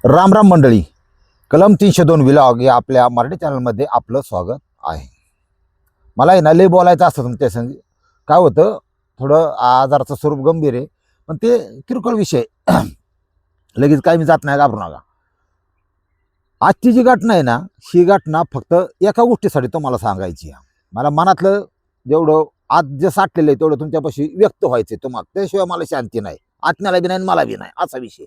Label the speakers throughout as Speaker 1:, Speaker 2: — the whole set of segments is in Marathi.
Speaker 1: राम राम मंडळी. कलम 302 विलॉग या आपल्या मराठी चॅनलमध्ये आपलं स्वागत आहे. मला आहे ना लय बोलायचं असतं तुमच्या संग. काय होतं, थोडं आजाराचं स्वरूप गंभीर आहे, पण ते किरकोळ विषय. लगेच काय मी जात नाही, घाबरू नका. आजची जी घटना आहे ना, ही घटना फक्त एका गोष्टीसाठी तुम्हाला सांगायची आहे. मला मनातलं जेवढं आज जे साठलेलं आहे तेवढं तुमच्यापाशी व्यक्त व्हायचं आहे तुम्हाला. त्याशिवाय मला शांती नाही, आत्म्याला बी नाही आणि मला बी नाही, असा विषय.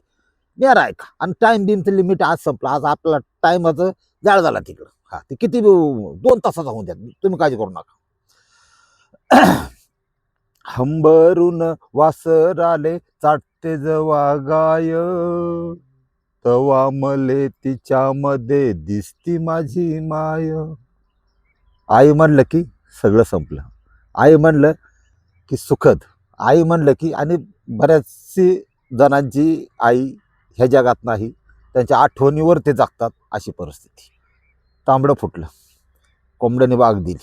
Speaker 1: नेर आहे का. आणि टाइम बिमचं लिमिट आज संपलं. आज आपला टाइमाचं जाळ झाला तिकडं. हा, ते किती 2 तासाचा होऊन द्या, तुम्ही काळजी करू नका. हंबरून वासराले चाटते जवा गाय, तवा मले तिच्यामध्ये दिसती माझी माय. आई म्हणलं की सगळं संपलं. आई म्हणलं की सुखद. आई म्हणलं की, आणि बऱ्याचशी जणांची आई ह्या जगात नाही, त्यांच्या आठवणीवर ते जगतात, अशी परिस्थिती. तांबडं फुटलं, कोंबड्याने वाघ दिली.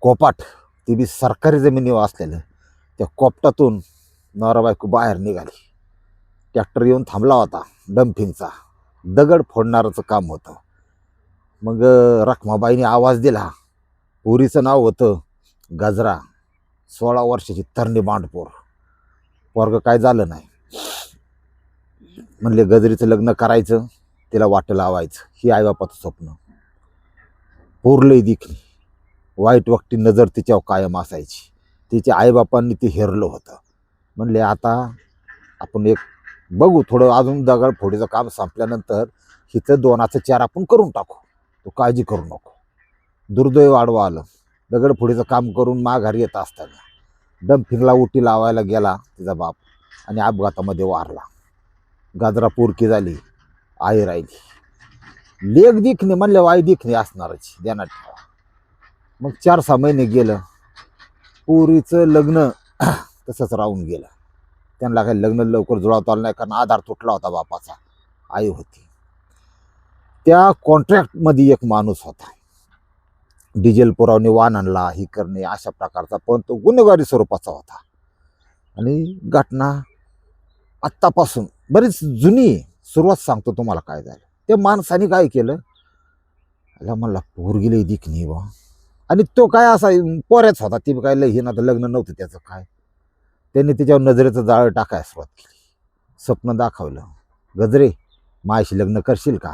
Speaker 1: कोपाट, ती बी सरकारी जमिनीवर असलेलं, त्या कोपटातून नवरा बायको बाहेर निघाली. ट्रॅक्टर येऊन थांबला होता, डम्पिंगचा, दगड फोडणारचं काम होतं. मग रखमाबाईने आवाज दिला. पोरीचं नाव होतं गजरा, 16 वर्षाची तरणी बांडपोर. पोरगं काय झालं नाही. म्हणले गजरीचं लग्न करायचं, तिला वाटं लावायचं, ही आईबापाचं स्वप्न. पोरलंही दिखली, वाईट वक्ती नजर तिच्यावर कायम असायची. तिच्या आईबापांनी ती हेरलं होतं. म्हणले आता आपण एक बघू, थोडं अजून दगडफोडीचं काम संपल्यानंतर हिचं 2चं 4 आपण करून टाकू, तू काळजी करू नको. दुर्दैव आडवं आलं. दगडफोडीचं काम करून माघारी येत असताना डम्पिंगला उटी लावायला गेला तिचा बाप, आणि अपघातामध्ये वारला. गाजरा पोरकी झाली, आई राहिली. लेख दिखणे म्हणले आई दिखणे असणारच, ध्यानात ठेवा. मग 4-6 महिने गेलं, पोरीचं लग्न तसंच राहून गेलं. त्यांना काही लग्न लवकर जुळवता आलं नाही, कारण आधार तुटला होता बापाचा. आई होती. त्या कॉन्ट्रॅक्टमध्ये एक माणूस होता, डिझेल पुरवणे, वाहनांना ही करणे, अशा प्रकारचा, पण तो गुन्हेगारी स्वरूपाचा होता. आणि घटना आत्तापासून बरीच जुनी सुरुवात सांगतो तुम्हाला काय झालं. त्या माणसाने काय केलं, मला पोरगीला दिखणी बा. आणि तो काय असा पोऱ्याच होता, ती काय लई ना, तर लग्न नव्हतं त्याचं काय. त्यांनी तिच्यावर नजरेचं जाळं टाकायला सुरुवात केली. स्वप्न दाखवलं, गजरे मायाशी लग्न करशील का,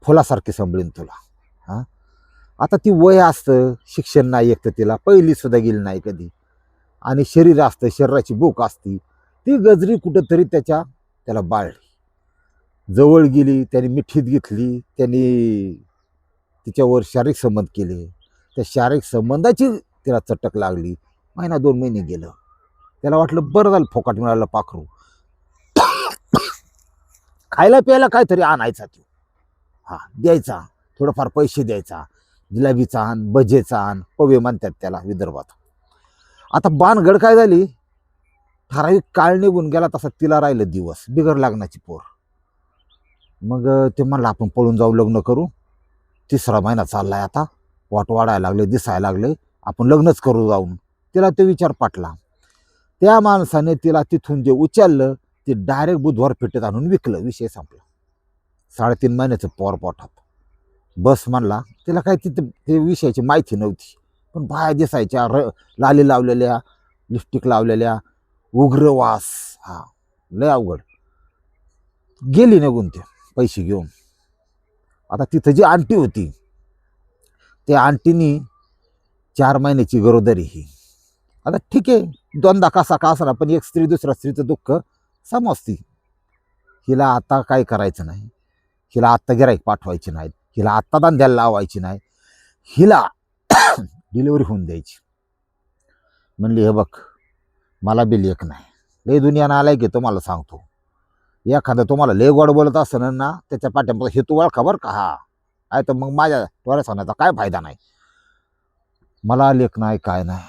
Speaker 1: फुलासारखी सांभाळीन तुला. हां, आता ती वय असतं, शिक्षण नाही, एक तर तिला पहिली सुद्धा गेली नाही कधी, आणि शरीर असतं, शरीराची भूक असती. ती गजरी कुठंतरी त्याला बाळली. जवळ गेली, त्याने मिठीत घेतली, त्यांनी तिच्यावर शारीरिक संबंध केले. त्या शारीरिक संबंधाची तिला चटक लागली. 1-2 महिने गेलं. त्याला वाटलं बरं झालं, फोकाट मिळालं पाखरू. खायला प्यायला काहीतरी आणायचा तो, हा द्यायचा, थोडंफार पैसे द्यायचा. जिलाबीचा आण, भजेचा आण, पवे म्हणतात त्याला विदर्भात. आता बाणगड काय झाली, ठराविक काळ निघून गेला तसा तिला राहिलं दिवस. बिगर लग्नाची पोर. मग ते म्हणलं आपण पळून जाऊ, लग्न करू. 3रा महिना चाललाय आता, पोट वाढायला लागले, दिसायला लागले, आपण लग्नच करू जाऊन. तिला ते विचार पाटला. त्या माणसाने तिला तिथून जे उचललं ते डायरेक्ट बुधवार पेठेत आणून विकलं. विषय संपला. 3.5 महिन्याचं पोर पोटात. बस म्हणला. तिला काय तिथं ते विषयाची माहिती नव्हती, पण बाया दिसायच्या, लाली लावलेल्या, लिपस्टिक लावलेल्या, उग्रवास. हा, लय अवघड. गेली निघून ते पैसे घेऊन. आता तिथं जी आंटी होती, त्या आंटीनी 4 महिन्याची गरोदरी ही. आता ठीक आहे, 2दा कसा का असला, पण एक स्त्री दुसऱ्या स्त्रीचं दुःख समजती. हिला आता काय करायचं नाही, हिला आत्ता गिराईक पाठवायची नाही, हिला आत्ता धंद्याला लावायची नाही, हिला डिलिव्हरी होऊन द्यायची. म्हणली हे बघ, मला बी लेख नाही, लय दुनियानं आलाय की तुम्हाला सांगतो. एखादं तुम्हाला लय गोड बोलत असं ना, त्याच्या पाठ्यामध्ये हे तू ओळखा बरं का. हा आहे तर मग माझ्या त्वरेस होण्याचा काय फायदा नाही. मला लेख नाही, काय नाही,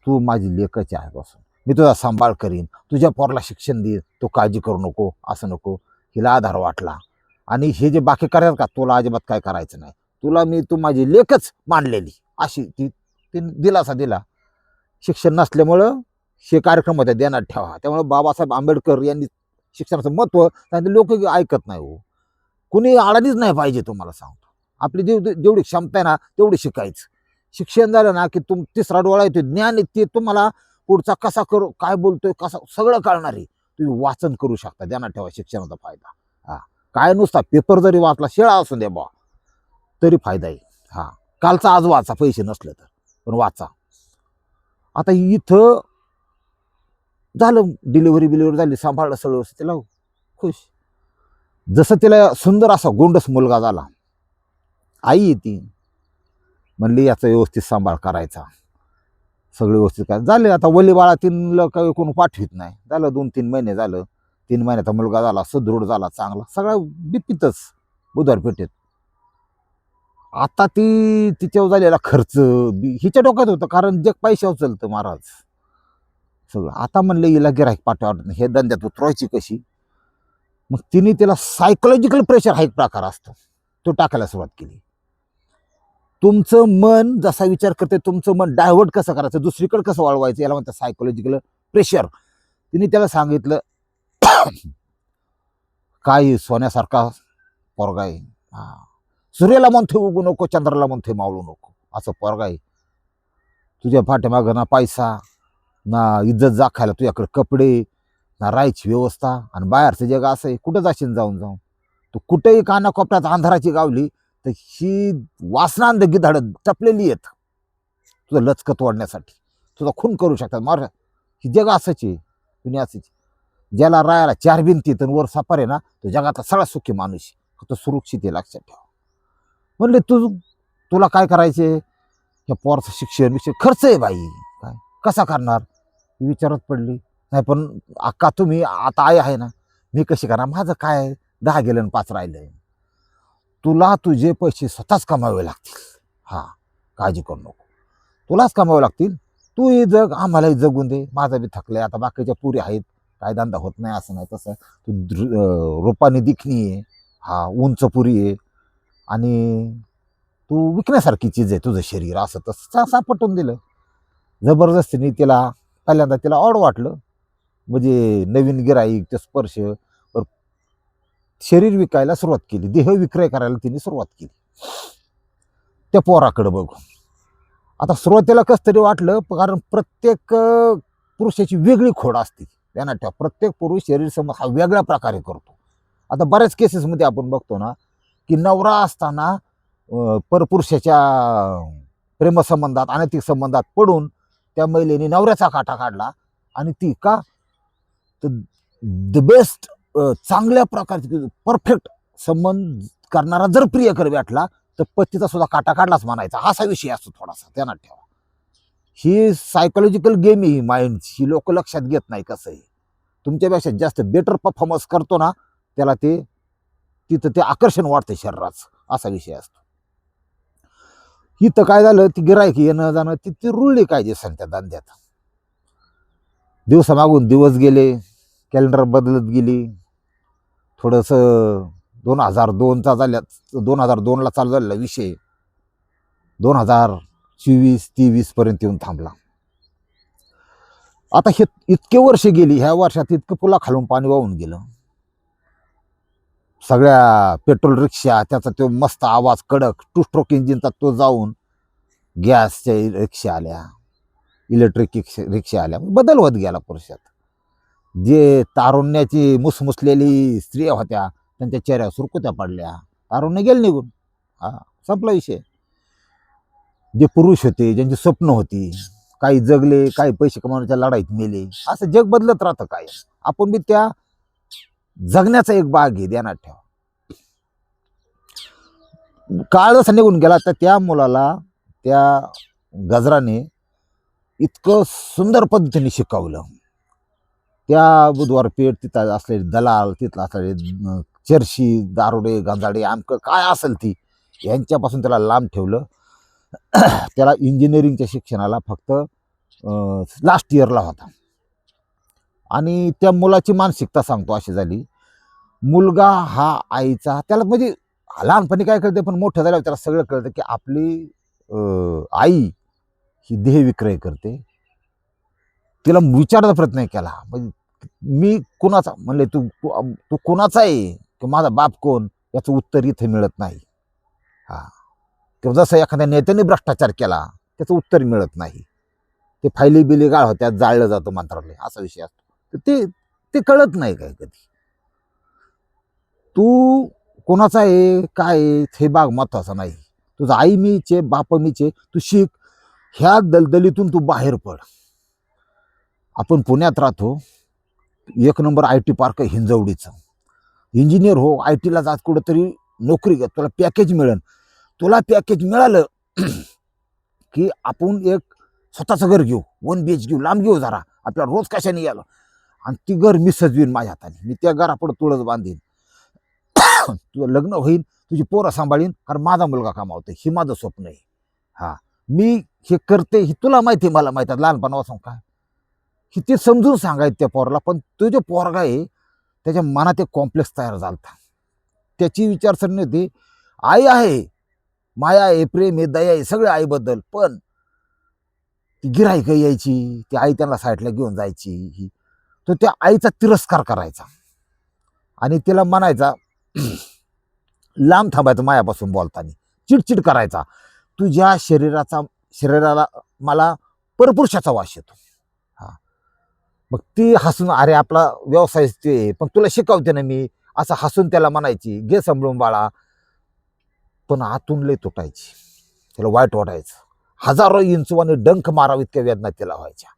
Speaker 1: तू माझी लेखच आहे बसून. मी तुझा सांभाळ करीन, तुझ्या पोराला शिक्षण देईन, तू काळजी करू नको, असं नको. हिला आधार वाटला. आणि हे जे बाकी करायचं का, तुला अजिबात काय करायचं नाही, तुला तू माझी लेखच मानलेली, अशी ती दिलासा दिला. शिक्षण नसल्यामुळं हे कार्यक्रम होते, देण्यात ठेवा. त्यामुळे बाबासाहेब आंबेडकर यांनी शिक्षणाचं महत्त्व सांगितलं, लोक ऐकत नाही हो. कुणी अडाणीच नाही पाहिजे. तुम्हाला सांगतो, आपली जेवढी क्षमता आहे ना तेवढी शिकायचं. शिक्षण झालं ना की तिसरा डोळा येतो, ज्ञान ते तुम्हाला पुढचा कसा करू, काय बोलतोय, कसा, सगळं कळणार आहे. तुम्ही वाचन करू शकता. ध्यानात ठेवा शिक्षणाचा फायदा. हा, काय नुसता पेपर जरी वाचला, शेळा असू दे बा, तरी फायदा आहे. हा, कालचा आज वाचा, पैसे नसले तर, पण वाचा. आता इथं झालं, डिलिव्हरी झाली, सांभाळलं सगळं, तिला खुश. जसं तिला सुंदर असा गोंडस मुलगा झाला, आई येते, म्हणली याचा व्यवस्थित सांभाळ करायचा, सगळे व्यवस्थित काय झाले. आता वली बाळा तीनला काही कोण पाठवित नाही. झालं 2-3 महिने झालं, 3 महिन्याचा मुलगा झाला, सुदृढ झाला, चांगला, सगळा बिपितच बुधवारपेठेत. आता ती तिच्यावर झालेला खर्च हिच्या डोक्यात होतं, कारण जग पैशावर चालतं महाराज सगळं. आता म्हणलं हिला गिराईक पाठवावं, हे धंद्यात उतरवायची कशी. मग तिने तिला सायकोलॉजिकल प्रेशर हा एक प्रकार असतो, तो टाकायला सुरुवात केली. तुमचं मन जसा विचार करते, तुमचं मन डायव्हर्ट कसं करायचं, दुसरीकडे कसं वळवायचं, याला म्हणतात सायकोलॉजिकल प्रेशर. तिने त्याला सांगितलं, काय सोन्यासारखा पोरगा आहे, सूर्याला म्हणते उगू नको, चंद्राला म्हणते मावळू नको, असं पोरगा आहे. तुझ्या पाठीमागं ना पैसा, ना इज्जत जाखायला तुझ्याकडे कपडे, ना राहायची व्यवस्था, आणि बाहेरचं जग असं आहे, कुठं जाशील जाऊन जाऊन. तू कुठेही कानाकोपऱ्यात अंधाराची गावली तर ही वासनांद गिधाड टपलेली आहेत तुझं लचकत वाढण्यासाठी, तुझा खून करू शकतात. मार, ही जग असंच आहे, दुनिया असंच. ज्याला राहायला 4 भिंतीत आणि वर सफर आहे ना, तो जगातला सगळा सुखी माणूस, फक्त सुरक्षित आहे, लक्षात ठेवा. म्हणले तुला काय करायचे, या पोराचं शिक्षण खर्च आहे बाई, काय कसा करणार, विचारत पडली. नाही पण अक्का, तुम्ही आता आई आहे ना, मी कशी करणार, माझं काय 10 गेलं आणि 5 राहिलं. तुला तुझे पैसे स्वतःच कमावे लागतील. हा, काळजी करू नको, तुलाच कमावे लागतील. तू हे जग, आम्हालाही जगून दे, माझं बी थकलंय. आता बाकीच्या पुरी आहेत, काय धंदा होत नाही असं नाही तसं. तू रूपाने दिखणी आहे, हा उंच पुरी आहे, आणि तू विकण्यासारखी चीज आहे तुझं शरीर, असं तसं सापटून दिलं जबरदस्तीने. तिला पहिल्यांदा तिला ऑड वाटलं, म्हणजे नवीन गिराईक, ते स्पर्श, शरीर विकायला सुरुवात केली, देह विक्रय करायला तिने सुरुवात केली त्या पोराकडे बघून. आता सुरुवातीला कसं तरी वाटलं, कारण प्रत्येक पुरुषाची वेगळी खोड असते. ध्यानात ठेवा, प्रत्येक पुरुष शरीर समज हा वेगळ्या प्रकारे करतो. आता बऱ्याच केसेसमध्ये आपण बघतो ना की नवरा असताना परपुरुषाच्या प्रेमसंबंधात, अनैतिक संबंधात पडून त्या महिलेने नवऱ्याचा काटा काढला, आणि ती का तर द बेस्ट, चांगल्या प्रकारचे परफेक्ट संबंध करणारा जर प्रियकर भेटला तर पतीचा सुद्धा काटा काढलाच म्हणायचा, असा विषय असतो थोडासा. ध्यानात ठेवा, ही सायकोलॉजिकल गेम ही माइंडची, ही लोक लक्षात घेत नाही. कसं आहे, तुमच्यापेक्षा जास्त बेटर परफॉर्मन्स करतो ना, त्याला तिथं ते आकर्षण वाढतं शरीराचं, असा विषय असतो. इथं काय झालं, ती गिराईक येणं जाणं ती रुळली काय दिवसांनी त्या धंद्यात. दिवसामागून दिवस गेले, कॅलेंडर बदलत गेली. थोडंसं 2002चा झाल्या, 2002ला चालू झालेला विषय 2024-23 पर्यंत येऊन थांबला. आता हे इतके वर्ष गेली, ह्या वर्षात इतकं पुला खालून पाणी वाहून गेलं. सगळ्या पेट्रोल रिक्षा, त्याचा तो मस्त आवाज कडक 2 स्ट्रोक इंजिनचा, तो जाऊन गॅसच्या रिक्षा आल्या, इलेक्ट्रिक रिक्षा आल्या. बदल होत गेला पुरुषात. जे तारुण्याची मुसमुसलेली स्त्रिया होत्या, त्यांच्या चेहऱ्यावर सुरकुत्या पडल्या, तारुण्य गेले निघून. हा, संपला विषय. जे पुरुष होते, ज्यांची स्वप्न होती, काही जगले, काही पैसे कमावण्याच्या लढाईत मेले. असं जग बदलत राहतं. काय आपण बी त्या जगण्याचा एक भाग आहे, ध्यानात ठेवा. काळ जसा निघून गेला तर त्या मुलाला त्या गजराने इतकं सुंदर पद्धतीने शिकवलं. त्या बुधवार पेठ, तिथं असलेले दलाल, तिथलं असलेले चर्शी, दारुडे, गंजाडे, आमकं काय असेल ती, यांच्यापासून त्याला लांब ठेवलं. त्याला इंजिनिअरिंगच्या शिक्षणाला फक्त लास्ट इयरला होता. आणि त्या मुलाची मानसिकता सांगतो अशी झाली, मुलगा हा आईचा, त्याला म्हणजे लहानपणी काय कळते, पण मोठं झाल्यावर त्याला सगळं कळतं की आपली आई ही देह विक्रय करते. तिला विचारायचा प्रयत्न केला, म्हणजे मी कुणाचा म्हणले, तू तू तू कुणाचा आहे की माझा बाप कोण, याचं उत्तर इथे मिळत नाही. हा, किंवा जसं एखाद्या नेत्याने भ्रष्टाचार केला त्याचं उत्तर मिळत नाही. ते फायली बिली गाळ होत्या, जाळलं जातं मंत्रालय, असा विषय असतो. ते ते कळत नाही काय कधी. तू कोणाचा आहे काय आहे हे बाग महत्वाचं नाही. तुझा आई मीचे बाप मीचे, तू शिक. ह्या दलदलीतून तू बाहेर पड. आपण पुण्यात राहतो, 1 नंबर IT पार्क आहे हिंजवडीचं. इंजिनियर हो, IT ला जात कुठंतरी नोकरी कर, तुला पॅकेज मिळेल. तुला पॅकेज मिळालं की आपण एक स्वतःचं घर घेऊ, 1 BH घेऊ, लांब घेऊ जरा, आपल्याला रोज कशाने यायला. आणि ती घर मी सजवीन माझ्या हाताने, मी त्या घरापुढं तुळस बांधीन. तुझं लग्न होईल, तुझी पोरं सांभाळीन, कारण माझा मुलगा कामावतोय, ही माझं स्वप्न आहे. हा, मी हे करते, ही तुला माहिती आहे, मला माहिती आहे लहानपणापासून काय की ते समजून सांगायचं त्या पोराला. पण तो जो पोरगा आहे त्याच्या मनात एक कॉम्प्लेक्स तयार झालता. त्याची विचारसरणी होती, आई आहे, माया आहे, प्रेम आहे, दया आहे, सगळं आईबद्दल. पण ती गिऱ्हाईकं यायची, ती आई त्यांना साईडला घेऊन जायची, तो त्या आईचा तिरस्कार करायचा आणि तिला म्हणायचा, लांब थांबायचं मायापासून बोलताना, चिडचिड करायचा, तुझ्या शरीराला मला परपुरुषाचा वास येतो. हा, मग ती हसून, अरे आपला व्यवसाय ते, पण तुला शिकवते ना मी, असं हसून त्याला म्हणायची, घे सांभाळून बाळा. पण आतून लय तुटायची, त्याला वाईट वाटायचं. हजारो इंचवाने डंख माराव इतक्या वेदना तिला व्हायच्या.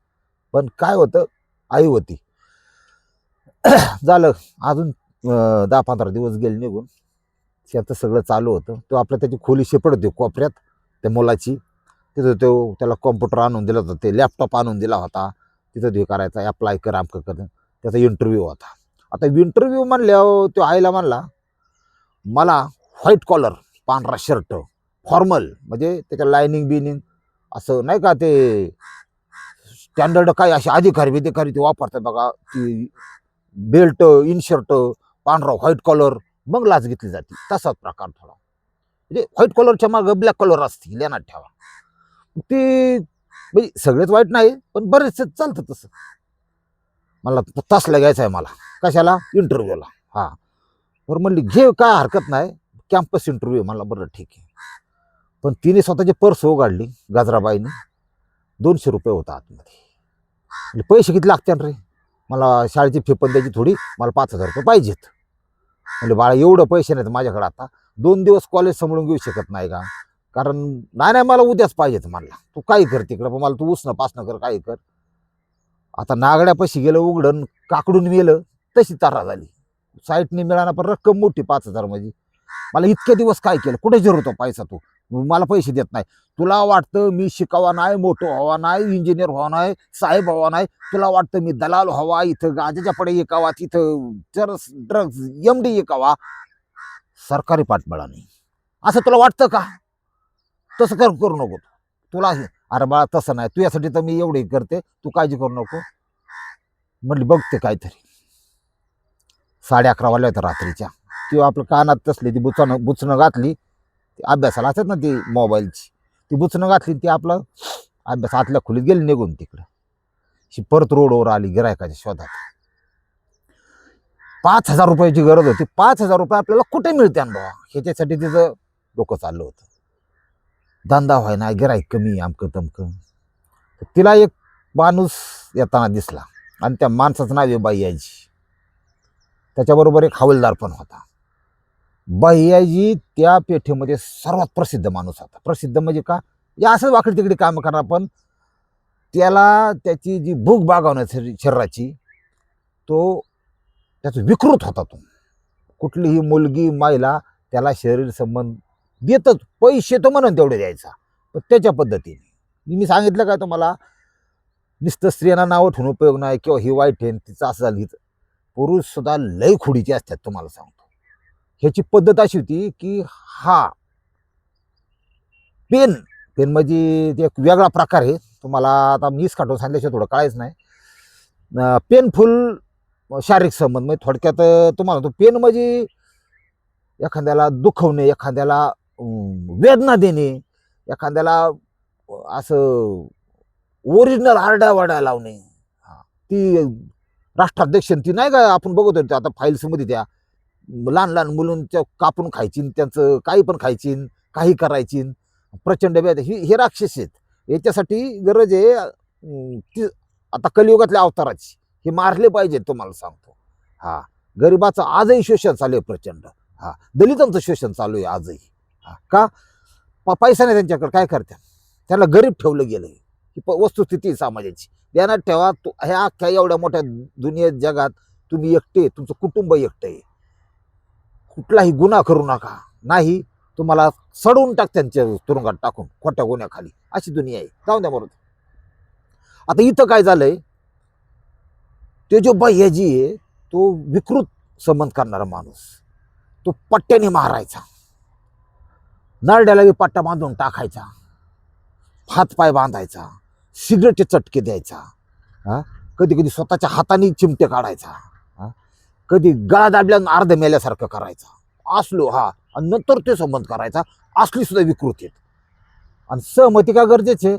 Speaker 1: पण काय होतं, आई होती. झालं अजून 10-15 दिवस गेले निघून. त्याचं सगळं चालू होतं. तो आपलं त्याची खोली शेपड होती कोपऱ्यात त्या मुलाची. तिथं तो त्याला कॉम्प्युटर आणून दिला होता, ते लॅपटॉप आणून दिला होता. तिथं ते करायचा, अप्लाय कर, आमकं कर. त्याचा इंटरव्ह्यू होता. आता इंटरव्ह्यू म्हणल्यावर तो आईला म्हणला, मला व्हाईट कॉलर, पांढरा शर्ट, फॉर्मल, म्हणजे त्याच्या लायनिंग बिनिंग असं नाही का, ते स्टँडर्ड काय असे अधिकारी विधिकारी ते वापरतात बघा, ती बेल्ट, इनशर्ट, पांढरा व्हाईट कॉलर, मग लाच घेतली जाते. तसाच प्रकार थोडा, म्हणजे व्हाईट कॉलरच्या मागं ब्लॅक कॉलर असते, लेण्यात ठेवा. ते म्हणजे सगळेच वाईट नाही, पण बरेच चालतं तसं. मला तसला घ्यायचा आहे मला, कशाला, इंटरव्ह्यूला. हा, बरं म्हणली घे, काय हरकत नाही, कॅम्पस इंटरव्ह्यू. मला बरं ठीक आहे. पण तिने स्वतःची पर्स उघडली गाजराबाईने, 200 रुपये होता आतमध्ये. पैसे किती लागतात रे, मला शाळेची फी पण द्यायची थोडी, मला 5,000 रुपये पाहिजेत. म्हणजे बाळा एवढं पैसे नाहीत माझ्याकडे आता, 2 दिवस कॉलेज सांभाळून घेऊ शकत नाही का, कारण नाही मला उद्याच पाहिजेत. म्हणला तू काही कर तिकडं, पण मला तू उसणं पासणं कर, काही कर. आता नागड्यापाशी गेलं उघडून, काकडून गेलं, तशी तारा झाली. साईटने मिळाला, पण रक्कम मोठी, 5,000 म्हणजे. मला इतके दिवस काय केलं, कुठे जिरवतो पैसा तू, मला पैसे देत नाही. तुला वाटतं मी शिकावा नाही, मोठं व्हावा नाही, इंजिनियर व्हावा नाही, साहेब व्हावा नाही, तुला वाटतं मी दलाल व्हावा, इथं गांजाच्या पडे एकावा, तिथं चरस ड्रग्ज MD एकावा, सरकारी पाठबळा नाही, असं तुला वाटतं का? तसं करू नको तुला. अरे बाळा तसं नाही, तुझ्यासाठी तर मी एवढे करते, तू काळजी करू नको. म्हटली बघते काहीतरी. 11:30 वाजल्या होत्या रात्रीच्या. किंवा आपलं कानात तसली ती बुचणं घातली, अभ्यासाला असतात ना ती मोबाईलची, ती बुचणं घातली, ती आपलं अभ्यास आतल्या खोलीत गेली निघून तिकडं. परत रोडवर आली गिरायकाच्या शोधात. 5,000 रुपयाची गरज होती. 5,000 रुपये आपल्याला कुठे मिळते बाबा, ह्याच्यासाठी तिचं डोकं चाललं होतं. धंदा व्हाय ना, गिरायक कमी, आमकं तमकं. तिला एक माणूस येताना दिसला, आणि त्या माणसाचं नाव आहे बाईयाजी. त्याच्याबरोबर एक हवालदार पण होता. बाईयाजी त्या पेठेमध्ये सर्वात प्रसिद्ध माणूस होता. प्रसिद्ध म्हणजे का, या असं वाकडी तिकडे काम करणार, पण त्याला त्याची जी भूक भागवण्याची शरीराची, तो त्याचा विकृत होता. तो कुठलीही मुलगी महिला त्याला शरीर संबंध देतच, पैसे तो म्हणून तेवढे द्यायचा, पण त्याच्या पद्धतीने. मी सांगितलं काय तुम्हाला, नुसतं स्त्रियांना नावं ठेवून उपयोग नाही, किंवा ही वाईट आहे तिचं असं झालं. पुरुष सुद्धा लय खुडीचे असतात, तुम्हाला सांगतो. ह्याची पद्धत अशी होती की हा पेन पेन म्हणजे एक वेगळा प्रकार आहे. तुम्हाला आता मीच काढून सांगितल्याशिवाय थोडं कळायच नाही. पेनफुल शारीरिक संबंध म्हणजे थोडक्यात तुम्हाला तो पेन म्हणजे एखाद्याला दुखवणे, एखाद्याला वेदना देणे, एखाद्याला असं ओरिजिनल आरडावाडा लावणे, ती राष्ट्राध्यक्ष ती नाही का आपण बघत होतो आता फाईल्समध्ये त्या लहान लहान मुलांच्या कापून खायची, त्यांचं काही पण खायची, काही करायची, प्रचंड व्याध हे राक्षस आहेत. याच्यासाठी गरज आहे ती आता कलियुगातल्या अवताराची, हे मारले पाहिजे तुम्हाला सांगतो. हा, गरिबाचं आजही शोषण चालू आहे प्रचंड. हा, दलितांचं शोषण चालू आहे आजही. हा, का पैसा नाही त्यांच्याकडे, काय करतात, त्यांना गरीब ठेवलं गेलं. ही वस्तुस्थिती आहे समाजाची. ध्यानात ठेवा, ह्या अख्ख्या एवढ्या मोठ्या दुनियेत जगात तुम्ही एकटे, तुमचं कुटुंब एकटे आहे. कुठलाही गुन्हा करू नका, नाही तुम्हाला सडवून टाक त्यांच्या तुरुंगात टाकून खोट्या गुन्ह्याखाली, अशी दुनिया आहे. जाऊन द्या बरोबर. आता इथं काय झालंय, ते जो भैयाजी आहे तो विकृत संबंध करणारा माणूस, तो पट्ट्याने मारायचा, नरड्याला बी पट्टा बांधून टाकायचा, हातपाय बांधायचा, सिगरेटचे चटके द्यायचा, हा, कधी कधी स्वतःच्या हाताने चिमटे काढायचा, हा, कधी गळा दाबल्यानं अर्ध मेल्यासारखं करायचा, असलो. हा, आणि नंतर ते संबंध करायचा, असली सुद्धा विकृती. आणि सहमती का गरजेचे,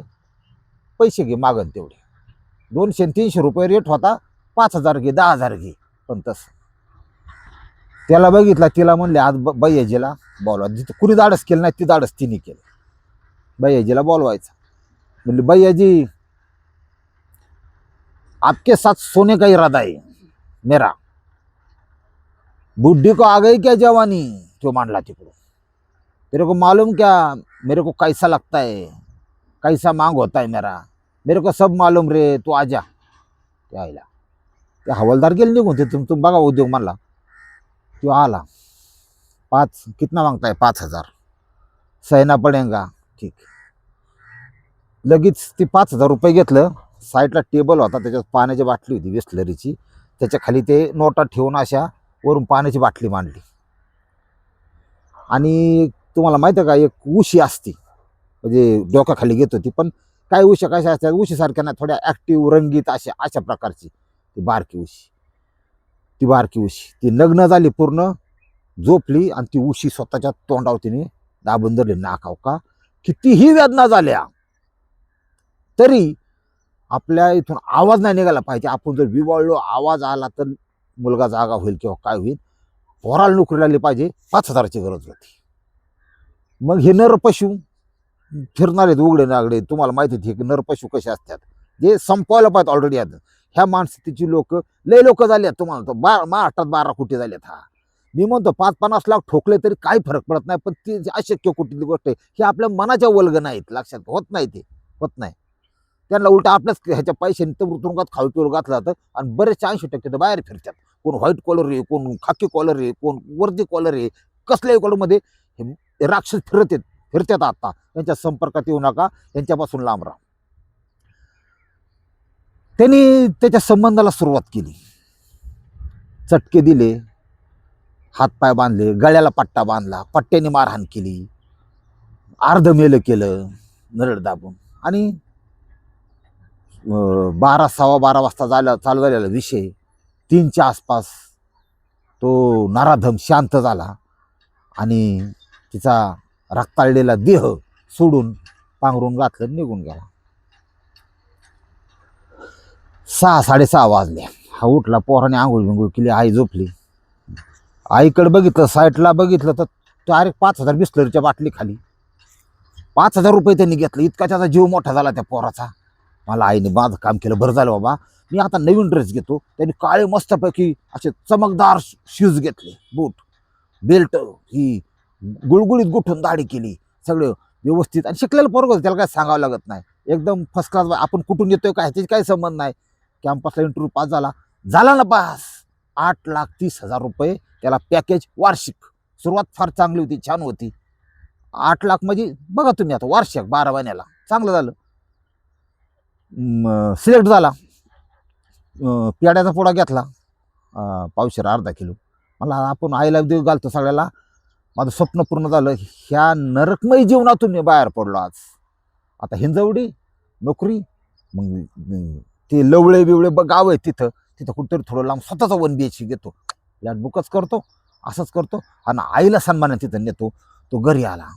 Speaker 1: पैसे घे मागन तेवढे, 200-300 रुपये रेट होता, 5,000 घे, 10,000 घे. पण तसं त्याला बघितला, तिला म्हणले आज भैयाजीला बोलवा, जिथं कुणी धाडस केलं नाही ती धाडस तिने केलं. भैयाजीला बोलवायचं, म्हणले भैयाजी आपके साथ सोने का इरादा है मेरा, बुढ़ी को आ गई क्या जवानी, तो मांडला तिकडून, तेरे को मालूम क्या मेरे को कैसा लगता है, कैसा मांग होता है मेरे को सब मालूम रे, तू आजा. ते आईला ते हवालदार गेले निघून, ते तुम बघा उद्योग म्हणला. तो आला, 5 कितना मागताय, 5,000 सहना पडेगा, ठीक. लगेच ती 5,000 रुपये घेतलं. साईडला टेबल होता, त्याच्यात पाण्याची बाटली होती बिस्लरीची, त्याच्या खाली ते नोटा ठेवून अशा वरून पाण्याची बाटली मांडली. आणि तुम्हाला माहिती आहे का, एक उशी असती म्हणजे डोक्याखाली घेत होती, पण काही उशी कशा असतात, उशीसारख्या ना थोड्या ॲक्टिव्ह रंगीत अशा प्रकारची ती बारकी उशी. ती बारकी उशी ती नग्न झाली, पूर्ण झोपली, आणि ती उशी स्वतःच्या तोंडावर तिने दाबून धरली नाकाव. का कितीही वेदना झाल्या तरी आपल्या इथून आवाज नाही निघाला पाहिजे. आपण जर विवाळलो, आवाज आला तर मुलगा जागा होईल किंवा काय होईल. पोराला नोकरी लागली पाहिजे, 5,000ची गरज होती. मग हे नरपशु फिरणारे उघडे नागडे, तुम्हाला माहिती आहे नरपशु कसे असतात, जे संपवायला पाहिजे ऑलरेडी. आता ह्या माणसाची लोक लय लोक झाले तुम्हाला तो महाराष्ट्रात 12 कोटी झालेत. हा, मी म्हणतो 5-50 लाख ठोकले तरी काही फरक पडत नाही, पण ती अशक्य कुठली गोष्ट आहे, ही आपल्या मनाच्या वल्ग नाहीत, लक्षात होत नाही, ते होत नाही. त्यांना उलट आपल्याच ह्याच्या पैशाने तुरुंगात खाऊ पिऊ घातला जातं, आणि बरेचसे 80% तर बाहेर फिरतात. कोण व्हाईट कॉलर आहे, कोण खाकी कॉलर आहे, कोण वर्दी कॉलर आहे, कसल्याही कॉलरमध्ये हे राक्षस फिरतात. आता त्यांच्या संपर्कात येऊ नका, त्यांच्यापासून लांब राहा. त्यांनी त्याच्या संबंधाला सुरुवात केली, चटके दिले, हातपाय बांधले, गळ्याला पट्टा बांधला, पट्ट्याने मारहाण केली, अर्ध मेलं केलं नरड दाबून. आणि 12-12:15 वाजता चालू झालेला विषय 3च्या आसपास तो नराधम शांत झाला, आणि तिचा रक्ताळलेला देह सोडून पांघरून घातलं, निघून गेला. 6-6:30 वाजले. हा उठला, पोराने आंघोळ बिंघोळ केली, आई झोपली. आईकडे बघितलं, साईडला बघितलं तर डायरेक्ट 5,000 बिस्लरीच्या बाटली खाली. 5,000 रुपये त्यांनी घेतले. इतका त्याचा जीव मोठा झाला त्या पोराचा. मला आईने माझं काम केलं, बरं झालं बाबा, मी आता नवीन ड्रेस घेतो. त्यांनी काळे मस्तपैकी असे चमकदार शूज घेतले, बूट, बेल्ट, ही गुळगुळीत गुठून दाढी केली, सगळं व्यवस्थित. आणि शिकलेलं पोरग होतं, त्याला काय सांगावं लागत नाही, एकदम फर्स्ट क्लास. आपण कुठून येतोय काय ह्याच्याशी काही संबंध नाही. कॅम्पसला इंटरव्ह्यू पास झाला ना पास. 8,30,000 रुपये त्याला पॅकेज वार्षिक. सुरुवात फार चांगली होती, छान होती. 8 लाख म्हणजे बघा तुम्ही, आता वार्षिक 12 महिन्याला चांगलं झालं. सिलेक्ट झाला. पेड्याचा पोडा घेतला, पावशेर अर्धा किलो. मला आपण आईला देव घालतो सगळ्याला. माझं स्वप्न पूर्ण झालं. ह्या नरकमयी जीवनातून मी बाहेर पडलो आज. आता हिंजवडी नोकरी, मग ते लवळे बिवळे गाव आहे तिथं कुठंतरी थोडं लांब स्वतःचा 1 BHK घेतो, फ्लॅट बुकच करतो, असंच करतो. आणि आईला सन्मानाने तिथं नेतो. तो घरी आला,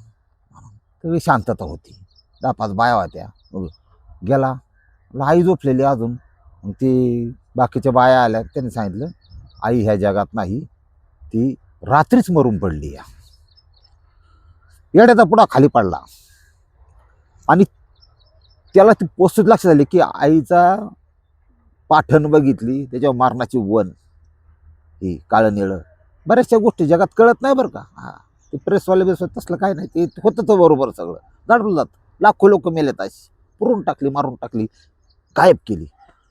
Speaker 1: तरी शांतता होती, 10-5 बाया होत्या. गेला, आई झोपलेली अजून. मग ती बाकीच्या बाया आल्या, त्यांनी सांगितलं आई ह्या जगात नाही, ती रात्रीच मरून पडली. या येड्याचा पुढा खाली पडला आणि त्याला ती पोस्ट लक्षात आली की आईचा पाठण बघितली, त्याच्यावर मारणाची वन ही काळं निळं. बऱ्याचशा गोष्टी जगात कळत नाही बरं का. हा, ते प्रेसवाले तसलं काय नाही, ते होतं तर बरोबर सगळं गाडून जात. लाखो लोक मेलेत अशी, पुरून टाकली, मारून टाकली, गायब केली.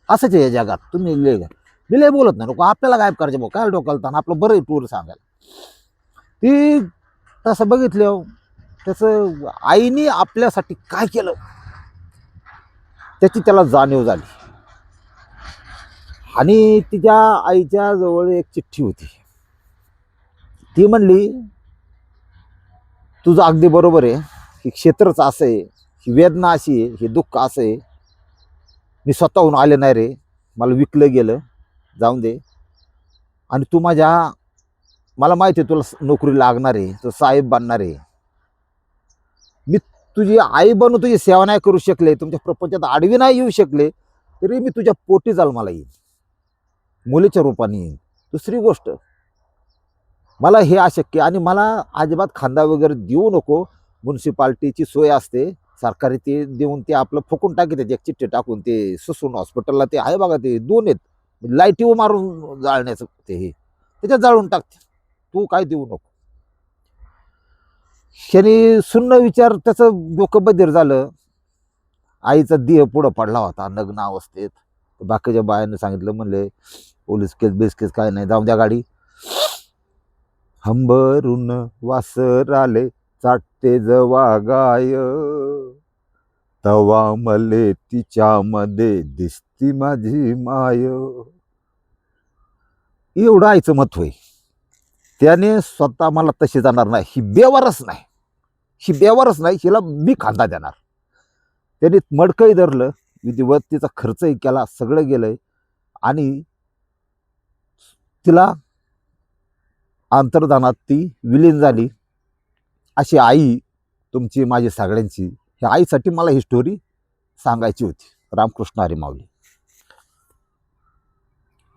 Speaker 1: असंच आहे या जगात. तुम्ही मी लय बोलत नाही, नको आपल्याला गायब करायचे भाऊ, काय डोक्याला ताण, आपलं बरं टूर सांगायला. ती तसं बघितलं, त्याचं आईने आपल्यासाठी काय केलं त्याची त्याला जाणीव झाली. आणि तिच्या आईच्या जवळ एक चिठ्ठी होती. ती म्हणली, तुझं अगदी बरोबर आहे, ही क्षेत्रच असं आहे, ही वेदना अशी आहे, हे दुःख असं आहे, मी स्वतःहून आले नाही रे, मला विकलं गेलं, जाऊन दे. आणि तू मला माहिती आहे तुला नोकरी लागणार आहे, तू साहेब बनणार आहे. मी तुझी आई बनून तुझी सेवा नाही करू शकले, तुमच्या प्रपंचात आडवी नाही येऊ शकले, तरी मी तुझ्या पोटी जन्माला येईन, मुलीच्या रूपाने येईन. दुसरी गोष्ट, मला हे अशक्य, आणि मला अजिबात खांदा वगैरे देऊ नको. म्युन्सिपाल्टीची सोय असते सरकारी, ते देऊन ते आपलं फुकून टाकी, एक चिठ्ठी टाकून ते ससून हॉस्पिटलला ते आहे बघा, ते 2 आहेत, लाईटीवर मारून जाळण्याचं ते, हे त्याच्यात जाळून टाकते, तू काय देऊ नको. शनी सुन्न विचार, त्याचं डोकं बधीर झालं. आईचा देह पुढं पडला होता नग्न अवस्थेत. बाकीच्या बायाने सांगितलं, म्हणले पोलीस केस बेस काय नाही, जाऊन द्या गाडी. हंबरून वासर आले चाटते जवा गाय, तवा मले तिच्यामध्ये दिसती माझी माय. एवढं आईचं महत्व आहे. त्याने स्वतः मला तशी जाणार नाही, ही बेवारच नाही, ही बेवारच नाही, हिला मी खांदा देणार. त्यांनी मडकही धरलं, विधिवत तिचा खर्चही केला, सगळं गेलंय. आणि तिला अंतर्धानात ती विलीन झाली. अशी आई तुमची, माझी, सगळ्यांची. ह्या आईसाठी मला ही स्टोरी सांगायची होती. रामकृष्ण हरी माऊली.